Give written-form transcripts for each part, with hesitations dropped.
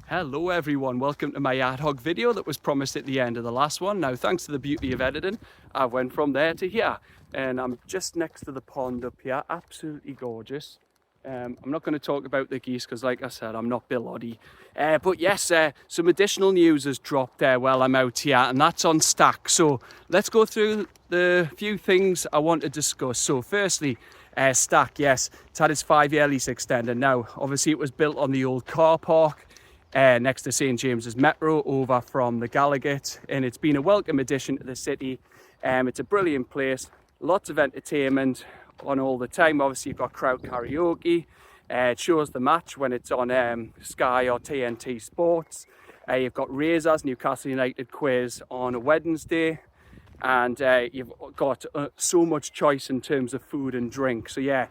Hello everyone, welcome to my ad hoc video that was promised at the end of the last one. Now thanks to the beauty of editing, I went from there to here and I'm just next to the pond up here, absolutely gorgeous. I'm not going to talk about the geese because like I said, I'm not Bill Oddie. But yes, some additional news has dropped while I'm out here, and that's on Stack. So let's go through the few things I want to discuss. So firstly, Stack, yes, it's had its 5-year lease extended. Now obviously it was built on the old car park next to St James's Metro over from the Gallagher, and it's been a welcome addition to the city. It's a brilliant place, lots of entertainment on all the time. Obviously you've got crowd karaoke, it shows the match when it's on Sky or TNT Sports. You've got Razors NewcastleUnited quiz on a Wednesday, and you've got so much choice in terms of food and drink. So yeah,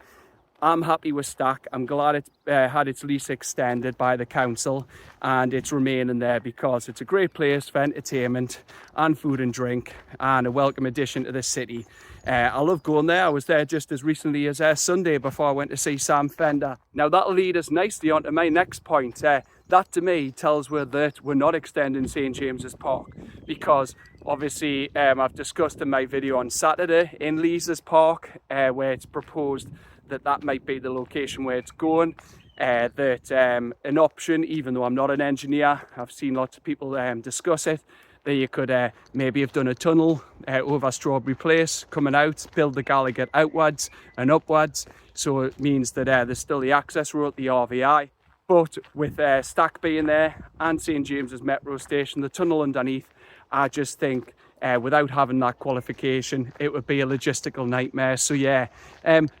I'm happy with Stack. I'm glad it had its lease extended by the council and it's remaining there because it's a great place for entertainment and food and drink and a welcome addition to the city. I love going there. I was there just as recently as Sunday before I went to see Sam Fender. Now that'll lead us nicely on to my next point. That to me tells me that we're not extending St James's Park, because obviously I've discussed in my video on Saturday in LeazesPark where it's proposed that might be the location where it's going. That an option, even though I'm not an engineer, I've seen lots of people discuss it, that you could maybe have done a tunnel over Strawberry Place, coming out, build the Gallagher outwards and upwards. So it means that there's still the access road, the RVI. But with Stack being there and St James's Metro Station, the tunnel underneath, I just think without having that qualification, it would be a logistical nightmare. So yeah,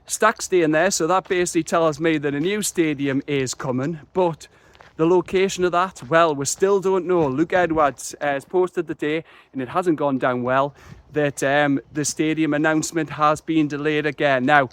Stack staying there, so that basically tells me that a new stadium is coming, but the location of that, well, we still don't know. Luke Edwards has posted today, and it hasn't gone down well, that the stadium announcement has been delayed again. Now,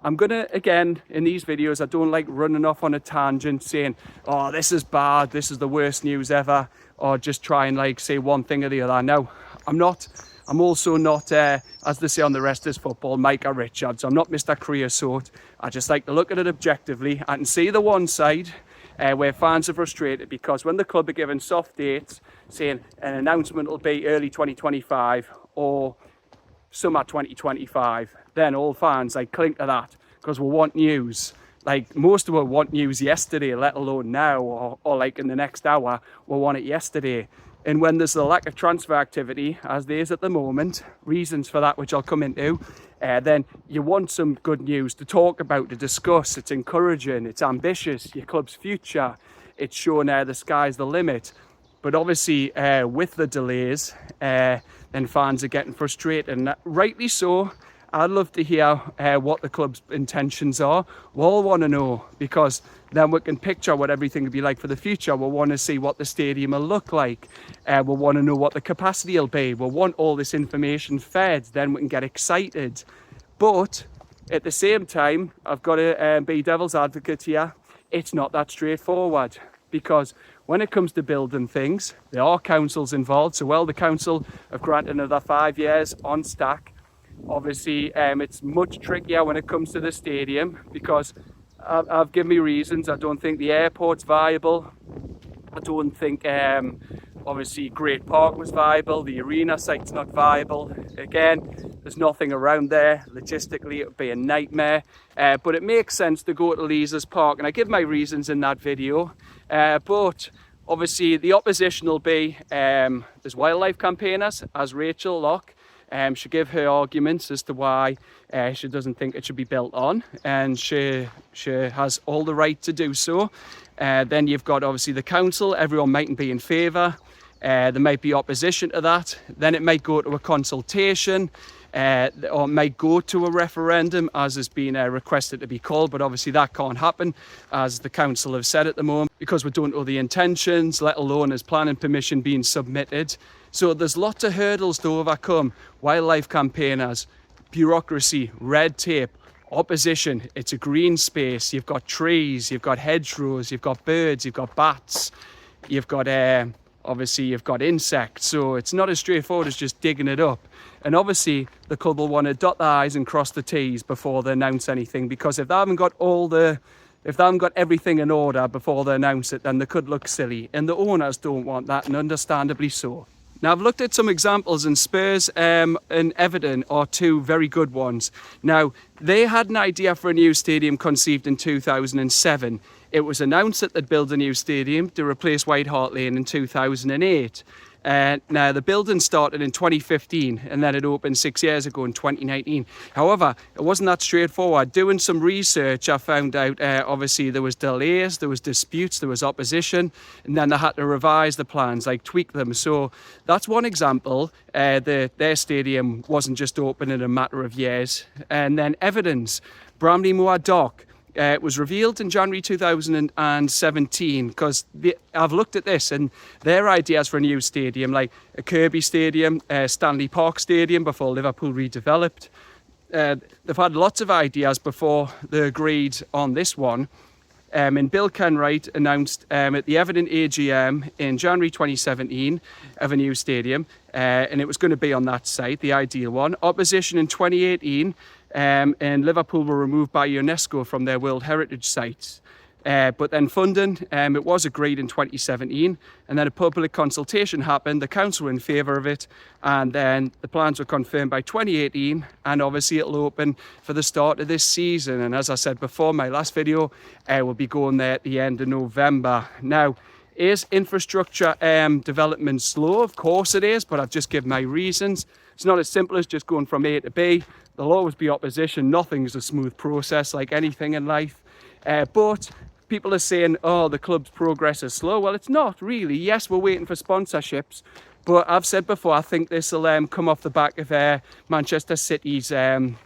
I'm gonna, again, in these videos, I don't like running off on a tangent saying, oh, this is bad, this is the worst news ever, or just try and like say one thing or the other. No, I'm also not, as they say on the rest is football, Micah Richards. I'm not Mr. Creosote. I just like to look at it objectively. I can see the one side where fans are frustrated because when the club are given soft dates, saying an announcement will be early 2025 or summer 2025, then all fans like cling to that because we want news. Like most of us want news yesterday, let alone now or like in the next hour. We want it yesterday. And when there's a lack of transfer activity, as there is at the moment, reasons for that which I'll come into, then you want some good news to talk about, to discuss. It's encouraging, it's ambitious, your club's future. It's showing the sky's the limit. But obviously with the delays, then fans are getting frustrated, and rightly so. I'd love to hear what the club's intentions are. We all want to know, because then we can picture what everything will be like for the future. We'll want to see what the stadium will look like. We'll want to know what the capacity will be. We'll want all this information fed. Then we can get excited. But at the same time, I've got to be devil's advocate here. It's not that straightforward, because when it comes to building things, there are councils involved. So, well, the council have granted another 5 years on Stack. Obviously, it's much trickier when it comes to the stadium because I've given me reasons. I don't think the airport's viable. I don't think, obviously, Great Park was viable. The arena site's not viable. Again, there's nothing around there. Logistically, it would be a nightmare. But it makes sense to go to LeazesPark, and I give my reasons in that video. But obviously, the opposition will be there's wildlife campaigners, as Rachel Locke. She gave her arguments as to why she doesn't think it should be built on, and she has all the right to do so. Then you've got obviously the council. Everyone mightn't be in favour. There might be opposition to that. Then it might go to a consultation, or it might go to a referendum, as has been requested to be called. But obviously that can't happen, as the council have said at the moment, because we don't know the intentions, let alone has planning permission being submitted. So there's lots of hurdles to overcome. Wildlife campaigners, bureaucracy, red tape, opposition. It's a green space. You've got trees, you've got hedgerows, you've got birds, you've got bats, you've got obviously you've got insects. So it's not as straightforward as just digging it up. And obviously the club will want to dot the I's and cross the T's before they announce anything, because if they haven't got all the if they haven't got everything in order before they announce it, then they could look silly. And the owners don't want that, and understandably so. Now, I've looked at some examples, and Spurs and Everton are two very good ones. Now, they had an idea for a new stadium conceived in 2007. It was announced that they'd build a new stadium to replace White Hart Lane in 2008. Now, the building started in 2015 and then it opened 6 years ago in 2019. However, it wasn't that straightforward. Doing some research, I found out obviously there was delays, there was disputes, there was opposition, and then they had to revise the plans, like tweak them. So that's one example. Their stadium wasn't just open in a matter of years. And then Everton's Bramley Moor ad-hoc. It was revealed in January 2017 because I've looked at this and their ideas for a new stadium, like a Kirby Stadium, Stanley Park Stadium before Liverpool redeveloped. They've had lots of ideas before they agreed on this one. And Bill Kenwright announced at the Everton AGM in January 2017 of a new stadium, and it was going to be on that site, the ideal one. Opposition in 2018. And Liverpool were removed by UNESCO from their World Heritage sites. But then funding, it was agreed in 2017, and then a public consultation happened. The council were in favour of it, and then the plans were confirmed by 2018, and obviously it'll open for the start of this season. And as I said before, my last video, we'll be going there at the end of November. Now, is infrastructure development slow? Of course it is, but I've just given my reasons. It's not as simple as just going from A to B. There'll always be opposition. Nothing's a smooth process like anything in life. But people are saying, oh, the club's progress is slow. Well, it's not really. Yes, we're waiting for sponsorships. But I've said before, I think this will come off the back of Manchester City's hearing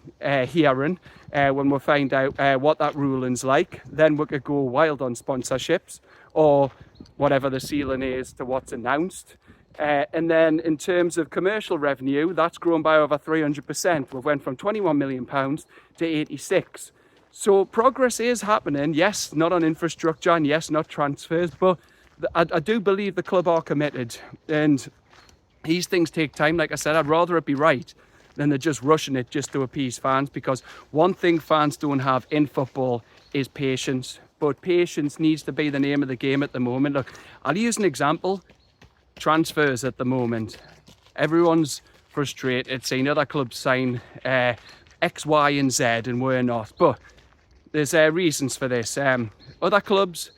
when we find out what that ruling's like. Then we could go wild on sponsorships or whatever the ceiling is to what's announced. And then in terms of commercial revenue, that's grown by over 300%. We went from £21 million to 86. So progress is happening. Yes, not on infrastructure, and yes, not transfers, but I do believe the club are committed. And these things take time. Like I said, I'd rather it be right than they're just rushing it just to appease fans, because one thing fans don't have in football is patience. But patience needs to be the name of the game at the moment. Look, I'll use an example. Transfers at the moment, everyone's frustrated seeing other clubs sign X, Y and Z and we're not, but there's reasons for this. Other clubs,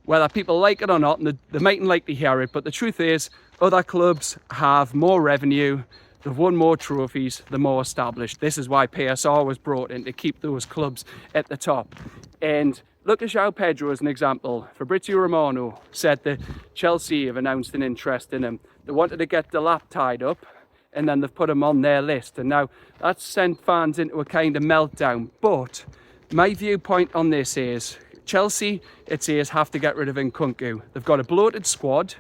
whether people like it or not, and they mightn't like to hear it, but the truth is other clubs have more revenue, they've won more trophies, they're more established. This is why PSR was brought in, to keep those clubs at the top. And look at João Pedro as an example. Fabrizio Romano said that Chelsea have announced an interest in him. They wanted to get the lap tied up, and then they've put him on their list. And now that's sent fans into a kind of meltdown. But my viewpoint on this is Chelsea, it says, have to get rid of Nkunku. They've got a bloated squad.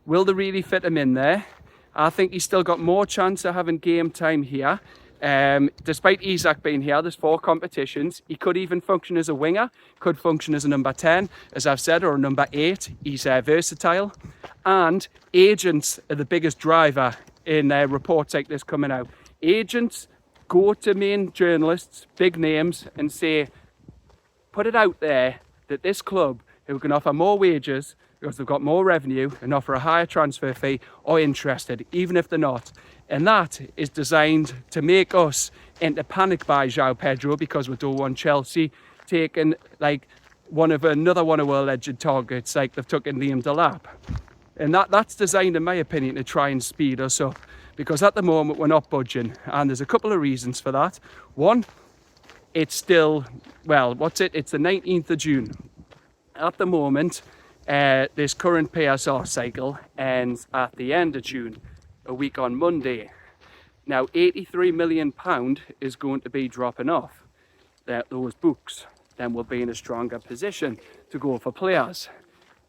Will they really fit him in there? I think he's still got more chance of having game time here. Despite Isak being here, there's 4 competitions. He could even function as a winger, could function as a number 10, as I've said, or a number 8. He's versatile. And agents are the biggest driver in reports like this coming out. Agents go to main journalists, big names, and say, put it out there that this club, who can offer more wages because they've got more revenue and offer a higher transfer fee, are interested, even if they're not. And that is designed to make us into panic by João Pedro, because we don't want Chelsea taking like another one of our alleged targets, like they've taken Liam Delap. And that's designed, in my opinion, to try and speed us up, because at the moment we're not budging, and there's a couple of reasons for that. One, it's still, well, it's the 19th of June. At the moment, this current PSR cycle ends at the end of June, a week on Monday. Now, £83 million is going to be dropping off those books. Then we'll be in a stronger position to go for players.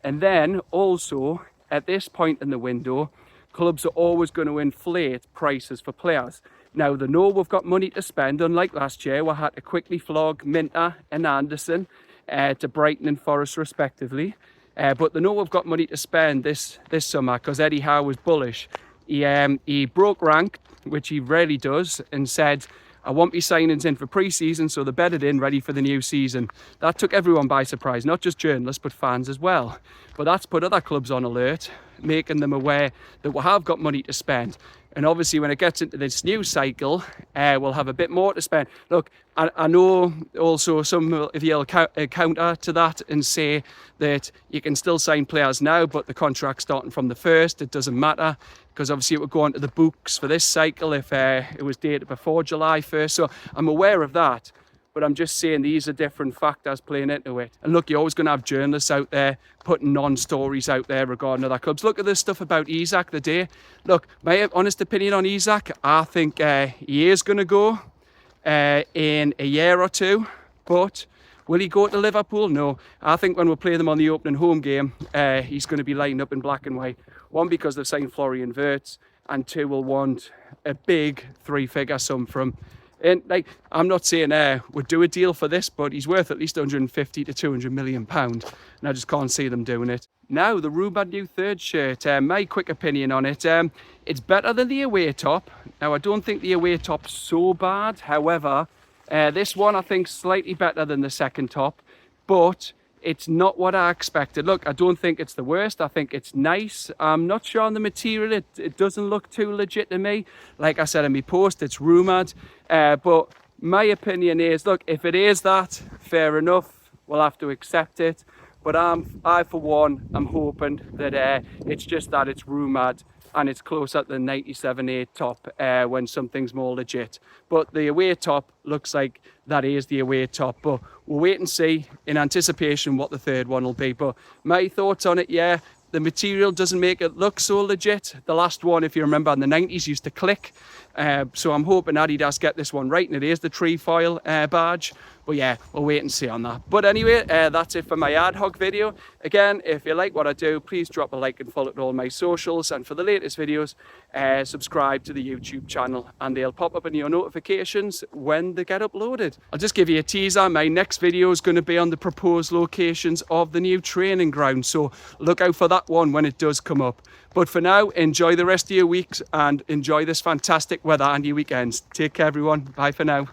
And then also, at this point in the window, clubs are always going to inflate prices for players. Now, they know we've got money to spend, unlike last year, we had to quickly flog Minter and Anderson to Brighton and Forest respectively. But they know we've got money to spend this summer, because Eddie Howe was bullish. He broke rank, which he rarely does, and said, I want my signings in for pre-season, so they're bedded in, ready for the new season. That took everyone by surprise, not just journalists, but fans as well. But that's put other clubs on alert, making them aware that we have got money to spend. And obviously when it gets into this new cycle, we'll have a bit more to spend. Look, I know also some of you will counter to that and say that you can still sign players now, but the contract's starting from the 1st, it doesn't matter, because obviously it would go onto the books for this cycle if it was dated before July 1st. So I'm aware of that. But I'm just saying these are different factors playing into it. And look, you're always going to have journalists out there putting non-stories out there regarding other clubs. Look at this stuff about Isak the day. Look, my honest opinion on Isak, I think he is going to go in a year or two. But will he go to Liverpool? No. I think when we play them on the opening home game, he's going to be lined up in black and white. One, because they've signed Florian Wirtz, and two, will want a big 3-figure sum from. And like, I'm not saying we'd do a deal for this, but he's worth at least 150 to 200 million pound, and I just can't see them doing it. Now, the rumoured new third shirt, my quick opinion on it, it's better than the away top. Now, I don't think the away top's so bad. However, this one I think slightly better than the second top, but it's not what I expected. Look, I don't think it's the worst. I think it's nice. I'm not sure on the material. It doesn't look too legit to me. Like I said in my post, it's rumoured. But my opinion is, look, if it is that, fair enough. We'll have to accept it. But I, for one, I'm hoping that it's just that it's rumoured and it's closer to the 97.8 top when something's more legit. But the away top looks like that is the away top. But we'll wait and see in anticipation what the third one will be. But my thoughts on it, yeah, the material doesn't make it look so legit. The last one, if you remember, in the 90s used to click. So I'm hoping Adidas get this one right, and it is the trefoil badge. But yeah, we'll wait and see on that. But anyway, that's it for my ad hoc video. Again, if you like what I do, please drop a like and follow to all my socials. And for the latest videos, subscribe to the YouTube channel, and they'll pop up in your notifications when they get uploaded. I'll just give you a teaser. My next video is going to be on the proposed locations of the new training ground. So look out for that one when it does come up. But for now, enjoy the rest of your weeks and enjoy this fantastic weather and your weekends. Take care, everyone. Bye for now.